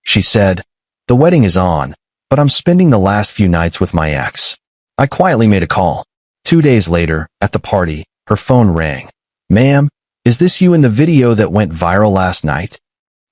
she said. The wedding is on, but I'm spending the last few nights with my ex. I quietly made a call. 2 days later, at the party, her phone rang. Ma'am, is this you in the video that went viral last night?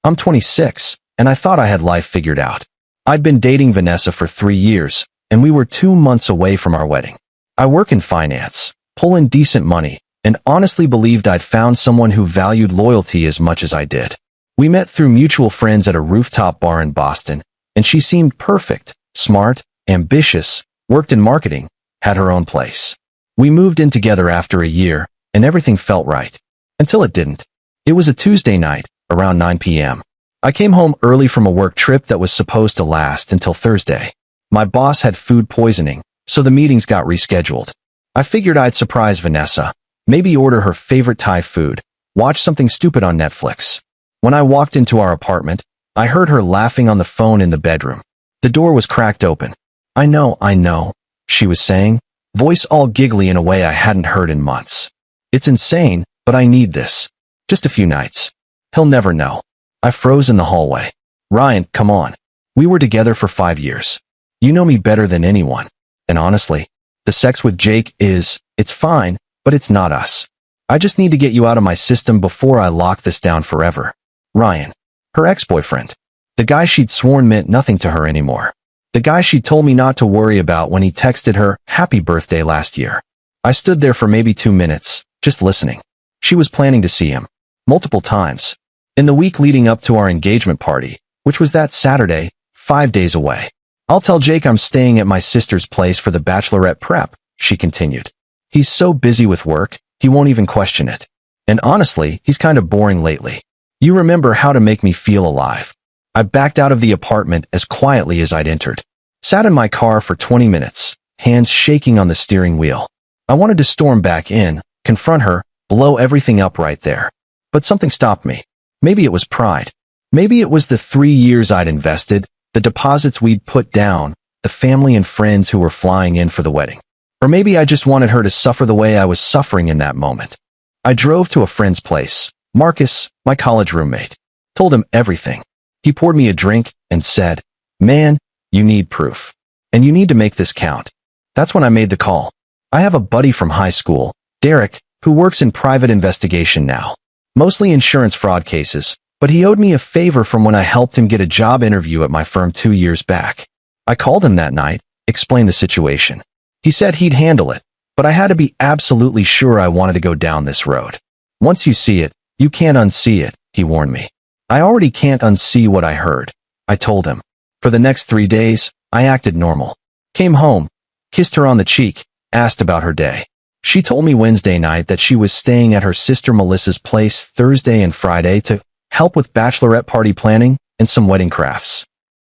I'm 26, and I thought I had life figured out. I'd been dating Vanessa for 3 years, and we were 2 months away from our wedding. I work in finance, pull in decent money, and honestly believed I'd found someone who valued loyalty as much as I did. We met through mutual friends at a rooftop bar in Boston, and she seemed perfect, smart, ambitious, worked in marketing, had her own place. We moved in together after a year, and everything felt right. Until it didn't. It was a Tuesday night, around 9 p.m. I came home early from a work trip that was supposed to last until Thursday. My boss had food poisoning, so the meetings got rescheduled. I figured I'd surprise Vanessa, maybe order her favorite Thai food, watch something stupid on Netflix. When I walked into our apartment, I heard her laughing on the phone in the bedroom. The door was cracked open. I know, she was saying, voice all giggly in a way I hadn't heard in months. It's insane, but I need this. Just a few nights. He'll never know. I froze in the hallway. Ryan, come on. We were together for 5 years. You know me better than anyone. And honestly, the sex with Jake it's fine, but it's not us. I just need to get you out of my system before I lock this down forever. Ryan. Her ex-boyfriend. The guy she'd sworn meant nothing to her anymore. The guy she told me not to worry about when he texted her, "Happy birthday" last year. I stood there for maybe 2 minutes, just listening. She was planning to see him. Multiple times. In the week leading up to our engagement party, which was that Saturday, 5 days away. I'll tell Jake I'm staying at my sister's place for the bachelorette prep, she continued. He's so busy with work, he won't even question it. And honestly, he's kind of boring lately. You remember how to make me feel alive. I backed out of the apartment as quietly as I'd entered. Sat in my car for 20 minutes, hands shaking on the steering wheel. I wanted to storm back in, confront her, blow everything up right there. But something stopped me. Maybe it was pride. Maybe it was the 3 years I'd invested, the deposits we'd put down, the family and friends who were flying in for the wedding. Or maybe I just wanted her to suffer the way I was suffering in that moment. I drove to a friend's place, Marcus, my college roommate. Told him everything. He poured me a drink and said, "Man, you need proof. And you need to make this count." That's when I made the call. I have a buddy from high school, Derek, who works in private investigation now. Mostly insurance fraud cases, but he owed me a favor from when I helped him get a job interview at my firm 2 years back. I called him that night, explained the situation. He said he'd handle it, but I had to be absolutely sure I wanted to go down this road. Once you see it, you can't unsee it, he warned me. I already can't unsee what I heard, I told him. For the next 3 days, I acted normal. Came home, kissed her on the cheek, asked about her day. She told me Wednesday night that she was staying at her sister Melissa's place Thursday and Friday to help with bachelorette party planning and some wedding crafts.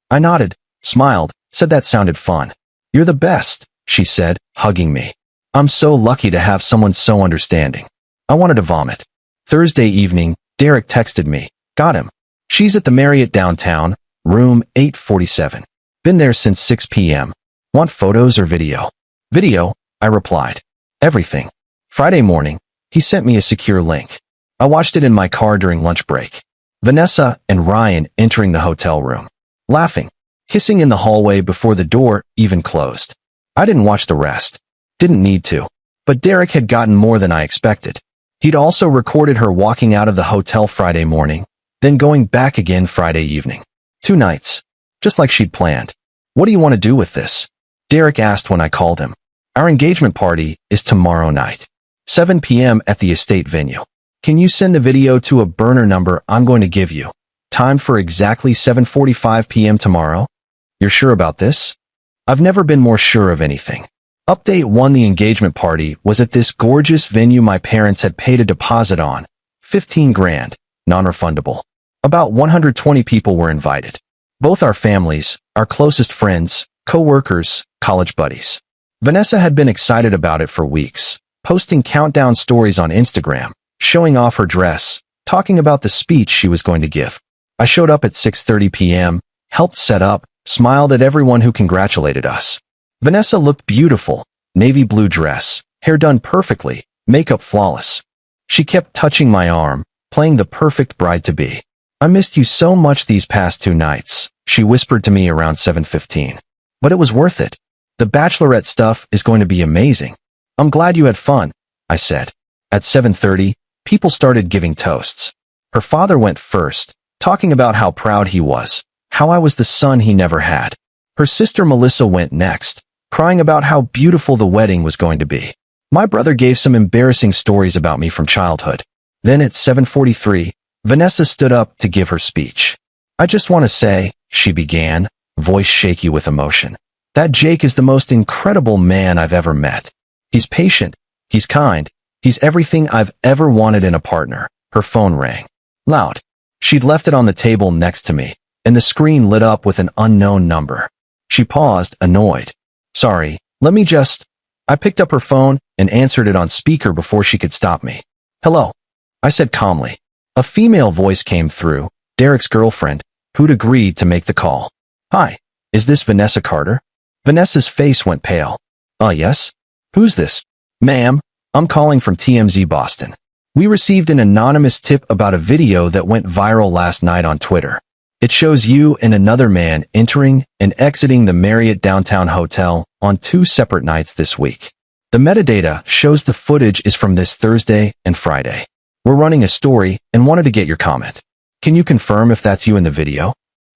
I nodded, smiled, said that sounded fun. You're the best, she said, hugging me. I'm so lucky to have someone so understanding. I wanted to vomit. Thursday evening, Derek texted me. Got him. She's at the Marriott downtown, room 847. Been there since 6 p.m. Want photos or video? Video, I replied. Everything. Friday morning, he sent me a secure link. I watched it in my car during lunch break. Vanessa and Ryan entering the hotel room. Laughing. Kissing in the hallway before the door even closed. I didn't watch the rest. Didn't need to. But Derek had gotten more than I expected. He'd also recorded her walking out of the hotel Friday morning, then going back again Friday evening. 2 nights. Just like she'd planned. What do you want to do with this? Derek asked when I called him. Our engagement party is tomorrow night. 7 p.m. at the estate venue. Can you send the video to a burner number I'm going to give you? Time for exactly 7:45 p.m. tomorrow? You're sure about this? I've never been more sure of anything. Update 1. The engagement party was at this gorgeous venue my parents had paid a deposit on. 15 grand, non-refundable. About 120 people were invited. Both our families, our closest friends, co-workers, college buddies. Vanessa had been excited about it for weeks, posting countdown stories on Instagram, showing off her dress, talking about the speech she was going to give. I showed up at 6:30 p.m., helped set up, smiled at everyone who congratulated us. Vanessa looked beautiful, navy blue dress, hair done perfectly, makeup flawless. She kept touching my arm, playing the perfect bride-to-be. I missed you so much these past 2 nights, she whispered to me around 7:15. But it was worth it. The bachelorette stuff is going to be amazing. I'm glad you had fun, I said. At 7:30, people started giving toasts. Her father went first, talking about how proud he was, how I was the son he never had. Her sister Melissa went next, crying about how beautiful the wedding was going to be. My brother gave some embarrassing stories about me from childhood. Then at 7:43, Vanessa stood up to give her speech. I just want to say, she began, voice shaky with emotion, that Jake is the most incredible man I've ever met. He's patient, he's kind, he's everything I've ever wanted in a partner. Her phone rang. Loud. She'd left it on the table next to me, and the screen lit up with an unknown number. She paused, annoyed. Sorry, let me just... I picked up her phone and answered it on speaker before she could stop me. Hello, I said calmly. A female voice came through, Derek's girlfriend, who'd agreed to make the call. Hi, is this Vanessa Carter? Vanessa's face went pale. Yes? Who's this? Ma'am, I'm calling from TMZ Boston. We received an anonymous tip about a video that went viral last night on Twitter. It shows you and another man entering and exiting the Marriott downtown hotel on 2 separate nights this week. The metadata shows the footage is from this Thursday and Friday. We're running a story and wanted to get your comment. Can you confirm if that's you in the video?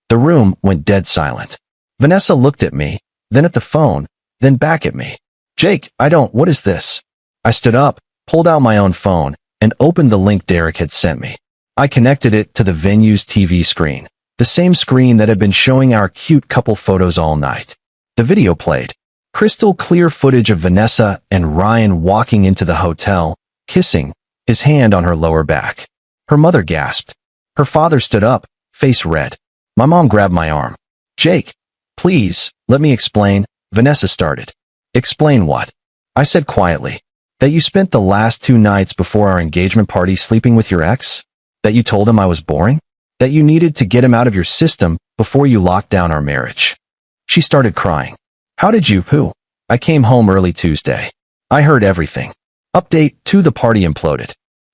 The room went dead silent. Vanessa looked at me, then at the phone, then back at me. Jake, what is this? I stood up, pulled out my own phone, and opened the link Derek had sent me. I connected it to the venue's TV screen, the same screen that had been showing our cute couple photos all night. The video played. Crystal clear footage of Vanessa and Ryan walking into the hotel, kissing, his hand on her lower back. Her mother gasped. Her father stood up, face red. My mom grabbed my arm. Jake, please, let me explain, Vanessa started. Explain what? I said quietly. That you spent the last 2 nights before our engagement party sleeping with your ex? That you told him I was boring? That you needed to get him out of your system before you locked down our marriage? She started crying. How did you? Who? I came home early Tuesday. I heard everything. Update 2: the party imploded.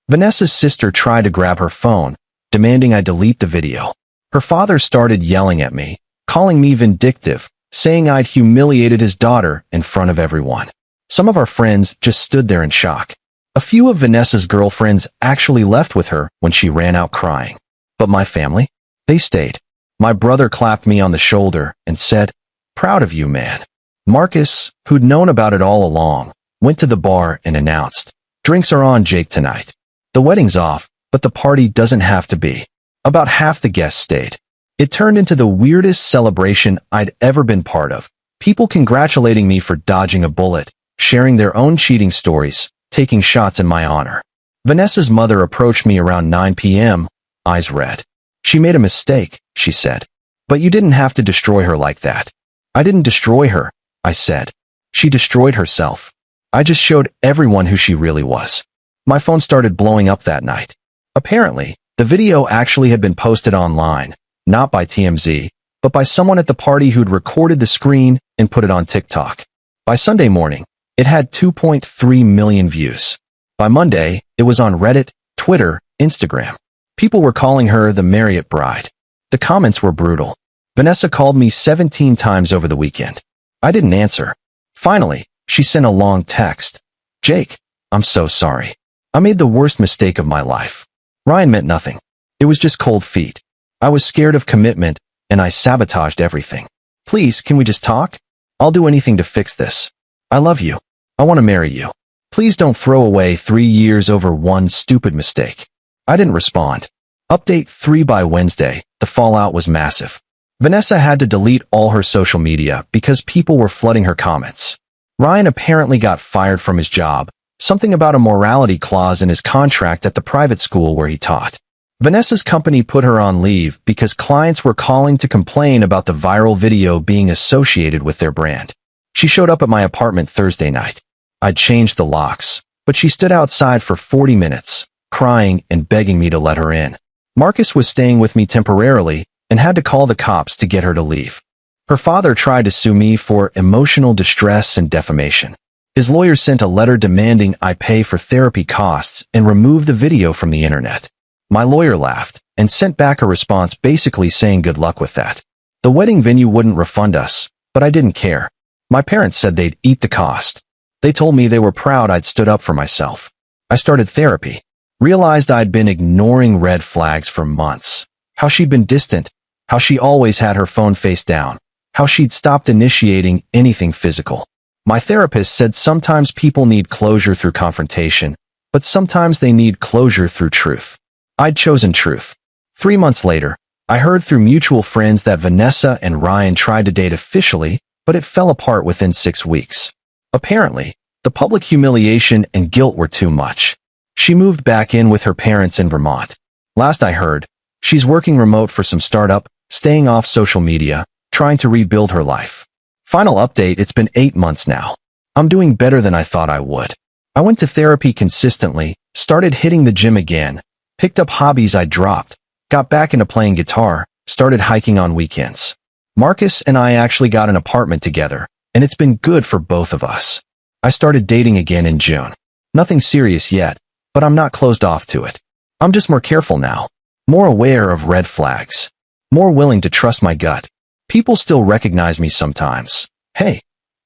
Vanessa's sister tried to grab her phone, demanding I delete the video. Her father started yelling at me, calling me vindictive, saying I'd humiliated his daughter in front of everyone. Some of our friends just stood there in shock. A few of Vanessa's girlfriends actually left with her when she ran out crying. But my family? They stayed. My brother clapped me on the shoulder and said, "Proud of you, man." Marcus, who'd known about it all along, went to the bar and announced, "Drinks are on, Jake, tonight. The wedding's off, but the party doesn't have to be." About half the guests stayed. It turned into the weirdest celebration I'd ever been part of. People congratulating me for dodging a bullet, sharing their own cheating stories, taking shots in my honor. Vanessa's mother approached me around 9 p.m., eyes red. She made a mistake, she said. But you didn't have to destroy her like that. I didn't destroy her, I said. She destroyed herself. I just showed everyone who she really was. My phone started blowing up that night. Apparently, the video actually had been posted online, not by TMZ, but by someone at the party who'd recorded the screen and put it on TikTok. By Sunday morning, it had 2.3 million views. By Monday, it was on Reddit, Twitter, Instagram. People were calling her the Marriott bride. The comments were brutal. Vanessa called me 17 times over the weekend. I didn't answer. Finally, she sent a long text. "Jake, I'm so sorry. I made the worst mistake of my life. Ryan meant nothing. It was just cold feet. I was scared of commitment, and I sabotaged everything. Please, can we just talk? I'll do anything to fix this. I love you. I want to marry you. Please don't throw away 3 years over one stupid mistake." I didn't respond. Update 3: by Wednesday, the fallout was massive. Vanessa had to delete all her social media because people were flooding her comments. Ryan apparently got fired from his job, something about a morality clause in his contract at the private school where he taught. Vanessa's company put her on leave because clients were calling to complain about the viral video being associated with their brand. She showed up at my apartment Thursday night. I'd changed the locks, but she stood outside for 40 minutes, crying and begging me to let her in. Marcus was staying with me temporarily and had to call the cops to get her to leave. Her father tried to sue me for emotional distress and defamation. His lawyer sent a letter demanding I pay for therapy costs and remove the video from the internet. My lawyer laughed and sent back a response basically saying good luck with that. The wedding venue wouldn't refund us, but I didn't care. My parents said they'd eat the cost. They told me they were proud I'd stood up for myself. I started therapy. Realized I'd been ignoring red flags for months. How she'd been distant. How she always had her phone face down. How she'd stopped initiating anything physical. My therapist said sometimes people need closure through confrontation, but sometimes they need closure through truth. I'd chosen truth. 3 months later, I heard through mutual friends that Vanessa and Ryan tried to date officially, but it fell apart within 6 weeks. Apparently, the public humiliation and guilt were too much. She moved back in with her parents in Vermont. Last I heard, she's working remote for some startup, staying off social media, trying to rebuild her life. Final update, it's been 8 months now. I'm doing better than I thought I would. I went to therapy consistently, started hitting the gym again, picked up hobbies I dropped, got back into playing guitar, started hiking on weekends. Marcus and I actually got an apartment together, and it's been good for both of us. I started dating again in June. Nothing serious yet, but I'm not closed off to it. I'm just more careful now, more aware of red flags, more willing to trust my gut. People still recognize me sometimes. Hey,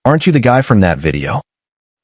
aren't you the guy from that video?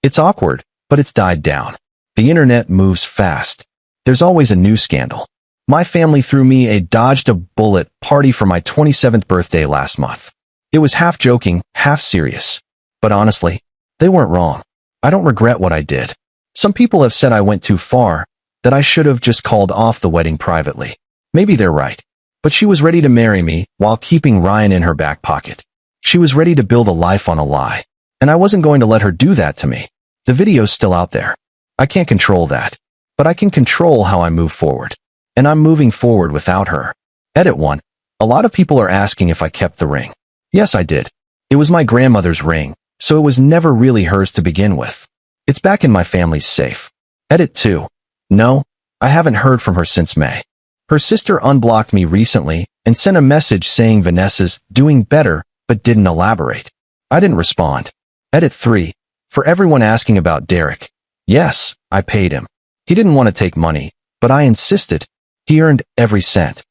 It's awkward, but it's died down. The internet moves fast. There's always a new scandal. My family threw me a dodged a bullet party for my 27th birthday last month. It was half joking, half serious. But honestly, they weren't wrong. I don't regret what I did. Some people have said I went too far, that I should have just called off the wedding privately. Maybe they're right. But she was ready to marry me while keeping Ryan in her back pocket. She was ready to build a life on a lie. And I wasn't going to let her do that to me. The video's still out there. I can't control that. But I can control how I move forward. And I'm moving forward without her. Edit 1. A lot of people are asking if I kept the ring. Yes, I did. It was my grandmother's ring, so it was never really hers to begin with. It's back in my family's safe. Edit 2. No, I haven't heard from her since May. Her sister unblocked me recently and sent a message saying Vanessa's doing better, but didn't elaborate. I didn't respond. Edit 3. For everyone asking about Derek. Yes, I paid him. He didn't want to take money, but I insisted. He earned every cent.